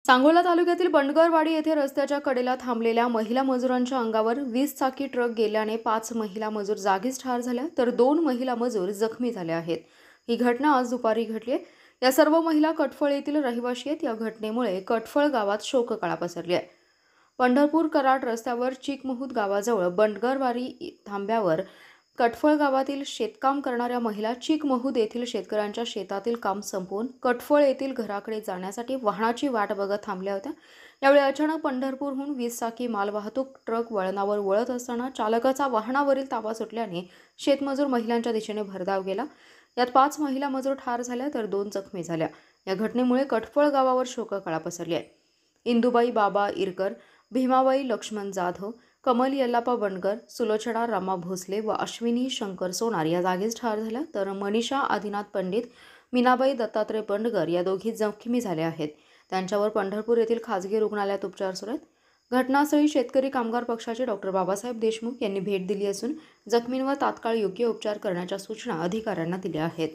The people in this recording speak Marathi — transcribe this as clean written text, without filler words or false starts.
सांगोला तालुक्यातील बंडगरवाडी येथे रस्त्याच्या कडेला थांबलेल्या महिला मजुरांच्या अंगावर 20 चाकी ट्रक गेल्याने 5 महिला मजूर जागीच ठार झाल्या तर 2 महिला मजूर जखमी झाल्या आहेत। ही घटना आज दुपारी घडली आहे। या सर्व महिला कटफळ येथील रहिवासी आहेत। या घटनेमुळे कटफळ गावात शोककळा पसरली आहे। पंढरपूर कराड रस्त्यावर चिकमहूद गावाजवळ बंडगरवाडी थांब्यावर कटफळ गावातील शेतकाम करणाऱ्या महिला चिकमहूद येथील शेतकऱ्यांच्या शेतातील काम संपवून कटफळ येथील घराकडे जाण्यासाठी वाहनाची वाट बघत थांबल्या होत्या। यावेळी अचानक पंढरपूरहून 20 चाकी मालवाहतूक ट्रक वळणावर वळत असताना चालकाचा वाहनावरील ताबा सुटल्याने शेतमजूर महिलांच्या दिशेने भरधाव गेला। यात 5 महिला मजूर ठार झाल्या तर 2 जखमी झाल्या। या घटनेमुळे कटफळ गावावर शोककळा पसरली आहे। इंदुबाई बाबा इरकर, भीमाबाई लक्ष्मण जाधव, कमल यल्लापा बंडगर, सुलोचना रामा भोसले व अश्विनी शंकर सोनार या जागीच ठार झाल्या तर मनीषा आदिनाथ पंडित, मीनाबाई दत्तात्रय बंडगर या दोघी जखमी झाल्या आहेत। त्यांच्यावर पंढरपूर येथील खाजगी रुग्णालयात उपचार सुरू आहेत। घटनास्थळी शेतकरी कामगार पक्षाचे डॉ. बाबासाहेब देशमुख यांनी भेट दिली असून जखमींवर तात्काळ योग्य उपचार करण्याच्या सूचना अधिकाऱ्यांना दिल्या आहेत।